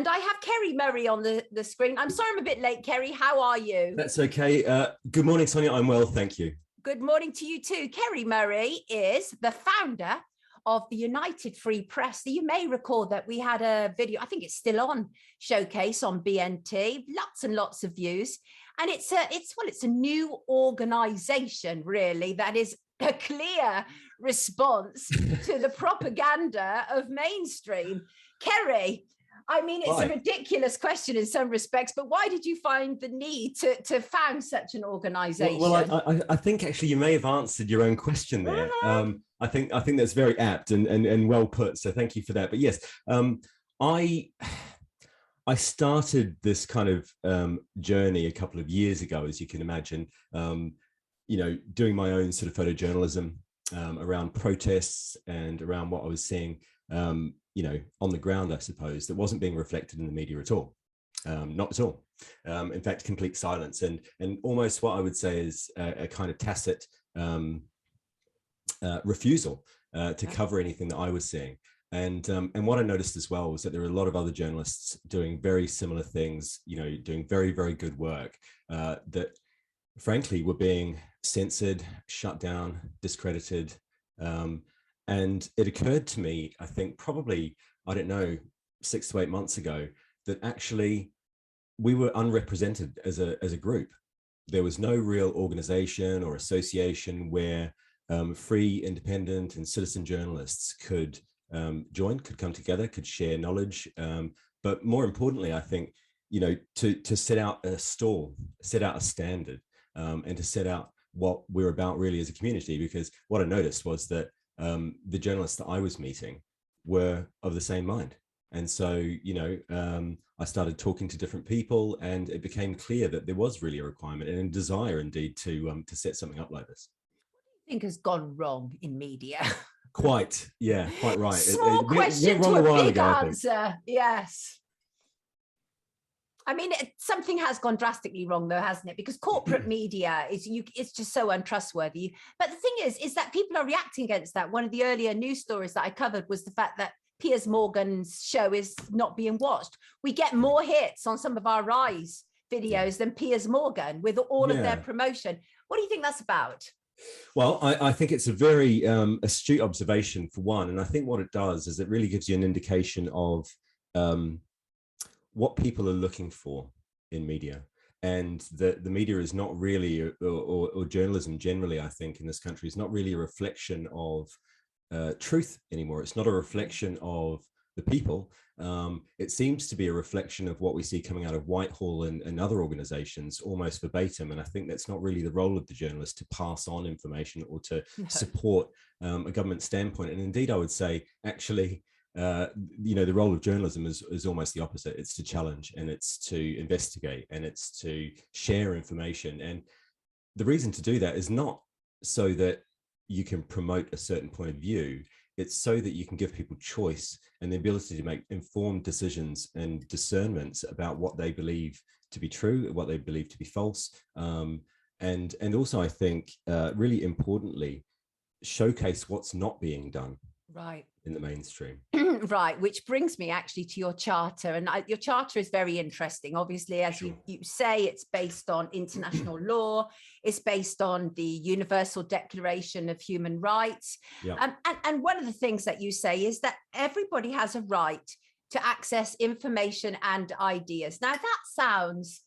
And I have Kerry Murray on the screen. I'm sorry I'm a bit late, Kerry. How are you? That's okay. Good morning, Sonia. I'm well, thank you. Good morning to you too. Kerry Murray is the founder of the United Free Press. You may recall that we had a video, I think it's still on, showcase on BNT, lots and lots of views. And it's a new organization, really, that is a clear response to the propaganda of mainstream. Kerry, I mean, it's a ridiculous question in some respects, but why did you find the need to found such an organization? Well, I think actually you may have answered your own question there. I think that's very apt and well put. So thank you for that. But yes, I started this kind of journey a couple of years ago, as you can imagine, doing my own sort of photojournalism around protests and around what I was seeing, on the ground, I suppose, that wasn't being reflected in the media at all. Not at all. In fact, complete silence and almost what I would say is a kind of tacit refusal to cover anything that I was seeing. And what I noticed as well was that there were a lot of other journalists doing very similar things, doing very, very good work that frankly were being censored, shut down, discredited. And it occurred to me, I think probably, 6 to 8 months ago, that actually we were unrepresented as a group. There was no real organization or association where free, independent and citizen journalists could join, could come together, could share knowledge. But more importantly, I think, to set out a stall, set out a standard, and to set out what we're about really as a community. Because what I noticed was that the journalists that I was meeting were of the same mind. And so, I started talking to different people and it became clear that there was really a requirement and a desire indeed to set something up like this. What do you think has gone wrong in media? Quite right. Small question to a big answer. Yes. I mean, something has gone drastically wrong, though, hasn't it? Because corporate media it's just so untrustworthy. But the thing is that people are reacting against that. One of the earlier news stories that I covered was the fact that Piers Morgan's show is not being watched. We get more hits on some of our Rise videos than Piers Morgan with all of their promotion. What do you think that's about? Well, I think it's a very astute observation for one. And I think what it does is it really gives you an indication of what people are looking for in media, and the media is not really, or journalism generally, I think in this country, is not really a reflection of truth anymore. It's not a reflection of the people. It seems to be a reflection of what we see coming out of Whitehall and other organizations, almost verbatim. And I think that's not really the role of the journalist, to pass on information or to support a government standpoint. And indeed, I would say, actually, the role of journalism is almost the opposite. It's to challenge, and it's to investigate, and it's to share information. And the reason to do that is not so that you can promote a certain point of view. It's so that you can give people choice and the ability to make informed decisions and discernments about what they believe to be true, what they believe to be false. And also, I think, really importantly, showcase what's not being done in the mainstream. Right, which brings me actually to your charter. And your charter is very interesting. Obviously, as you say, it's based on international law. It's based on the Universal Declaration of Human Rights. And one of the things that you say is that everybody has a right to access information and ideas. Now, that sounds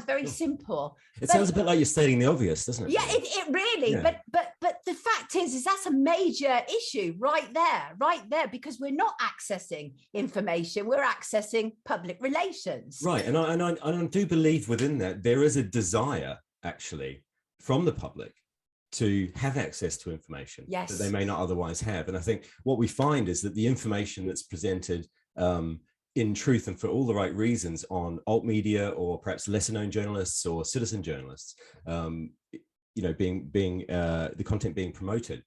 very simple. It sounds a bit like you're stating the obvious, doesn't it? Yeah, it really. Yeah. But the fact is that's a major issue right there, because we're not accessing information, we're accessing public relations. Right, and I do believe within that there is a desire actually from the public to have access to information that they may not otherwise have. And I think what we find is that the information that's presented in truth and for all the right reasons on alt media, or perhaps lesser known journalists or citizen journalists, the content being promoted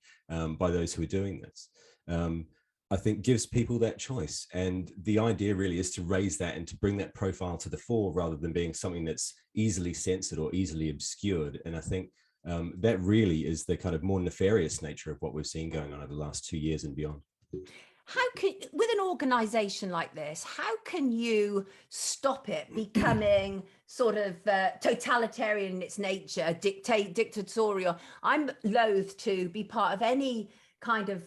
by those who are doing this, I think gives people that choice. And the idea really is to raise that and to bring that profile to the fore, rather than being something that's easily censored or easily obscured. And I think that really is the kind of more nefarious nature of what we've seen going on over the last 2 years and beyond. How can, with an organization like this, how can you stop it becoming sort of totalitarian in its nature, dictatorial? I'm loath to be part of any kind of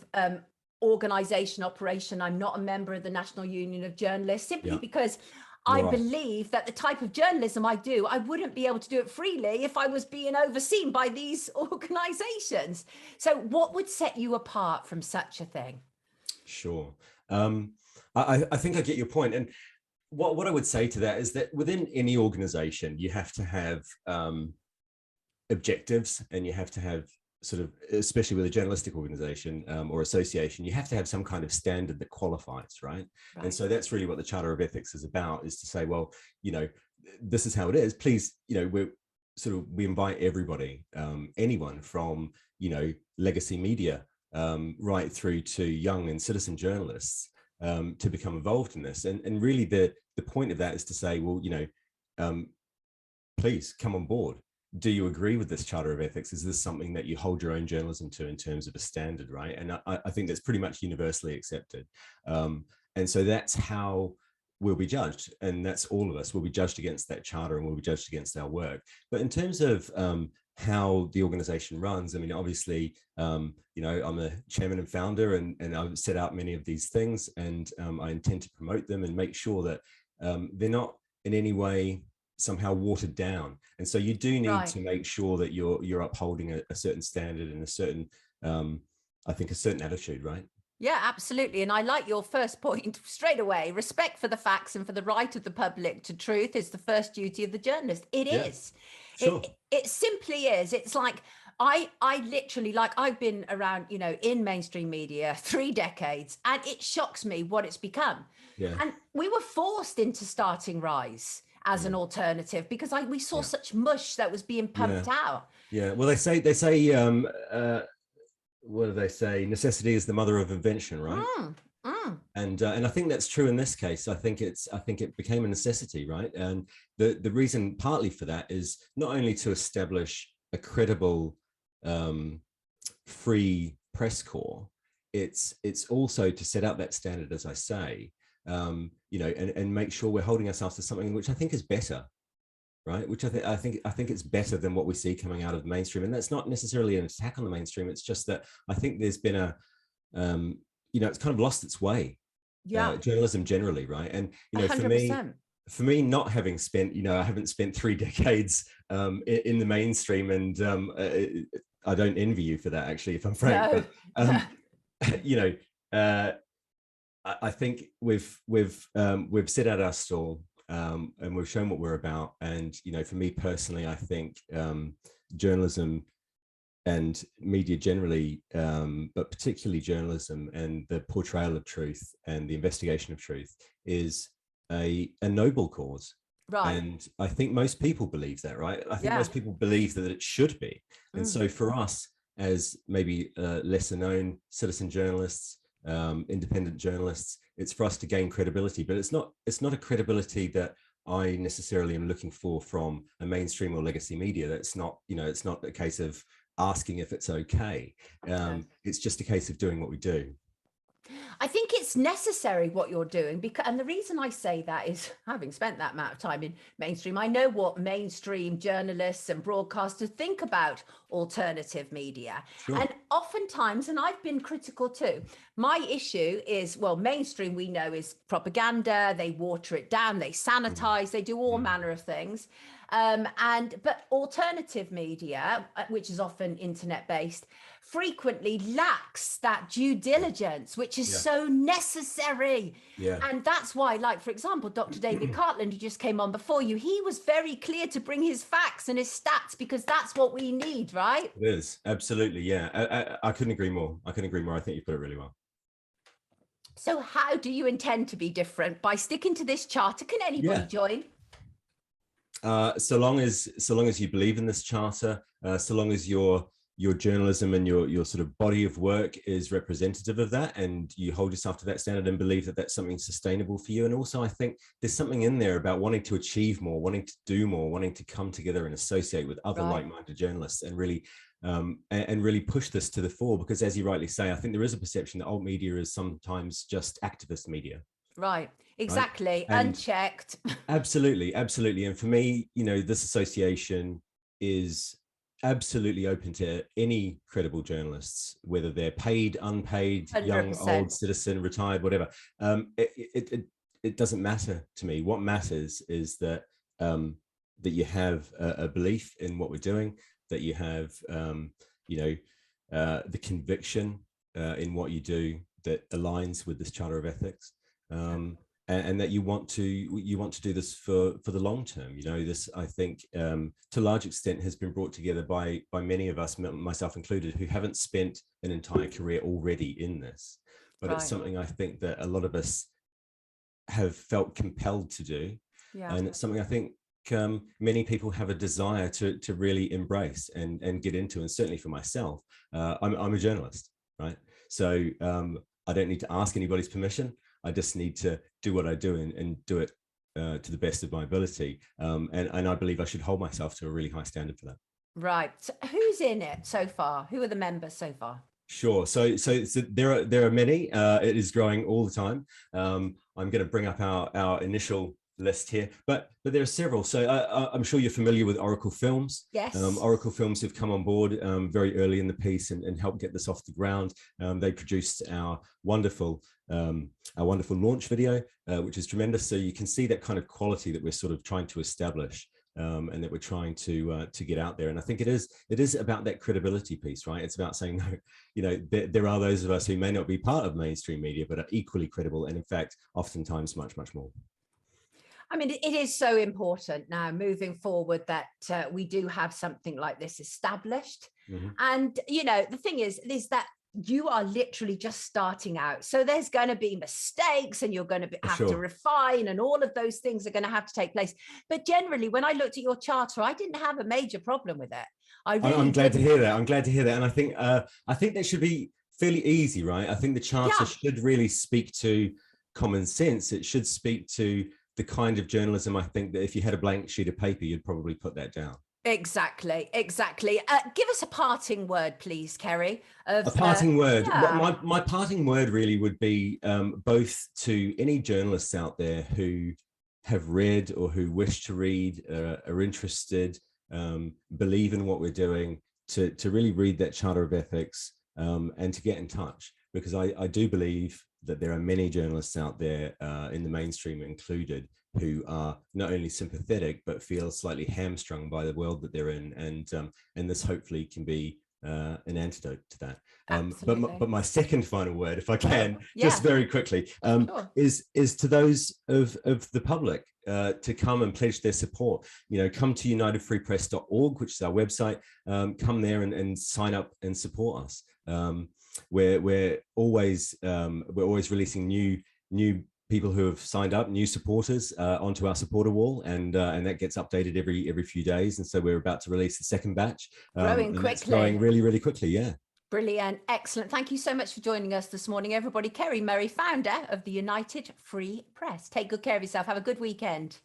organization operation. I'm not a member of the National Union of Journalists, simply because I believe that the type of journalism I do, I wouldn't be able to do it freely if I was being overseen by these organizations. So what would set you apart from such a thing? Sure. I think I get your point. And what I would say to that is that within any organization, you have to have objectives, and you have to have sort of, especially with a journalistic organization or association, you have to have some kind of standard that qualifies, right? And so that's really what the Charter of Ethics is about, is to say, well, you know, this is how it is. Please, you know, we invite everybody, anyone from, you know, legacy media right through to young and citizen journalists to become involved in this. And really the point of that is to say, well, you know, please come on board. Do you agree with this Charter of Ethics? Is this something that you hold your own journalism to in terms of a standard, right? And I think that's pretty much universally accepted. And so that's how we'll be judged. And that's all of us will be judged against that charter, and we'll be judged against our work. But in terms of how the organization runs, I mean, obviously, you know, I'm a chairman and founder, and I've set out many of these things, and I intend to promote them and make sure that they're not in any way somehow watered down. And so you do need to make sure that you're upholding a certain standard and a certain, I think, a certain attitude, right? Yeah, absolutely. And I like your first point straight away. Respect for the facts and for the right of the public to truth is the first duty of the journalist. It is. Sure. It simply is. It's like, I literally, like, I've been around, you know, in mainstream media 3 decades, and it shocks me what it's become. Yeah. And we were forced into starting Rise as an alternative because we saw such mush that was being pumped out. Yeah. Well, they say what do they say? Necessity is the mother of invention, right? And I think that's true in this case. I think it became a necessity, right? And the reason partly for that is not only to establish a credible, free press corps, it's also to set out that standard, as I say, you know, and make sure we're holding ourselves to something which I think is better, right? Which I think it's better than what we see coming out of the mainstream. And that's not necessarily an attack on the mainstream. It's just that I think there's been a, you know, it's kind of lost its way. Journalism generally, right? And, you know, 100%. For me, not having spent, you know, I haven't spent 3 decades in the mainstream, and I don't envy you for that, actually, if I'm frank. No. But, you know, I think we've set out our stall, and we've shown what we're about. And, you know, for me personally, I think journalism and media generally, but particularly journalism and the portrayal of truth and the investigation of truth is a noble cause. Right. And I think most people believe that, right? I think most people believe that it should be. And so for us, as maybe lesser known citizen journalists, independent journalists, it's for us to gain credibility. But it's not a credibility that I necessarily am looking for from a mainstream or legacy media. That's not, you know, it's not a case of asking if it's okay. It's just a case of doing what we do. I think it's necessary what you're doing, because, and the reason I say that is, having spent that amount of time in mainstream, I know what mainstream journalists and broadcasters think about alternative media. Sure. And oftentimes, and I've been critical too, my issue is, well, mainstream we know is propaganda, they water it down, they sanitize, they do all manner of things. But alternative media, which is often internet based, frequently lacks that due diligence, which is so necessary. And that's why, like, for example, Dr. David Cartland, who just came on before you, he was very clear to bring his facts and his stats, because that's what we need, right? It is, absolutely. Yeah, I couldn't agree more. I think you put it really well. So how do you intend to be different? By sticking to this charter? Can anybody join? So long as you believe in this charter, so long as your journalism and your sort of body of work is representative of that, and you hold yourself to that standard and believe that that's something sustainable for you. And also, I think there's something in there about wanting to achieve more, wanting to do more, wanting to come together and associate with other like-minded journalists, and really and really push this to the fore, because as you rightly say, I think there is a perception that alt media is sometimes just activist media. Right. Exactly. Right? Unchecked. Absolutely, absolutely. And for me, this association is absolutely open to any credible journalists, whether they're paid, unpaid, young, 100%. old, citizen, retired, whatever. It doesn't matter to me. What matters is that that you have a belief in what we're doing, that you have the conviction in what you do that aligns with this Charter of Ethics. And that you want to do this for the long term. This, I think, to a large extent has been brought together by many of us, myself included, who haven't spent an entire career already in this. But it's something I think that a lot of us have felt compelled to do. And it's something I think many people have a desire to really embrace and get into. And certainly for myself, I'm a journalist, right? So I don't need to ask anybody's permission. I just need to do what I do and do it to the best of my ability. And I believe I should hold myself to a really high standard for that. Right. So who's in it so far? Who are the members so far? Sure. So there are many. It is growing all the time. I'm going to bring up our initial list here, but there are several. So I'm sure you're familiar with Oracle Films. Yes. Oracle Films have come on board very early in the piece and helped get this off the ground. They produced our wonderful launch video, which is tremendous. So you can see that kind of quality that we're sort of trying to establish. And that we're trying to get out there. And I think it is about that credibility piece, right? It's about saying, no, there are those of us who may not be part of mainstream media, but are equally credible. And in fact, oftentimes much, much more. I mean, it is so important now moving forward that we do have something like this established. Mm-hmm. And, the thing is that you are literally just starting out. So there's going to be mistakes and you're going to have to refine, and all of those things are going to have to take place. But generally, when I looked at your charter, I didn't have a major problem with it. I'm glad to hear that. I'm glad to hear that. And I think that should be fairly easy, right? I think the charter should really speak to common sense. It should speak to the kind of journalism, I think, that if you had a blank sheet of paper, you'd probably put that down. Exactly. Give us a parting word, please, Kerry. A parting word. Yeah. My parting word really would be both to any journalists out there who have read or who wish to read, are interested, believe in what we're doing, to really read that Charter of Ethics and to get in touch, because I do believe that there are many journalists out there, in the mainstream included, who are not only sympathetic but feel slightly hamstrung by the world that they're in, and this hopefully can be an antidote to that. But my second final word, if I can, just very quickly, is to those of the public to come and pledge their support. Come to unitedfreepress.org, which is our website. Come there and sign up and support us. We're always releasing new people who have signed up, new supporters onto our supporter wall, and that gets updated every few days. And so we're about to release the second batch. Growing quickly. It's growing really, really quickly. Yeah. Brilliant. Excellent. Thank you so much for joining us this morning, everybody. Kerry Murray, founder of the United Free Press. Take good care of yourself. Have a good weekend.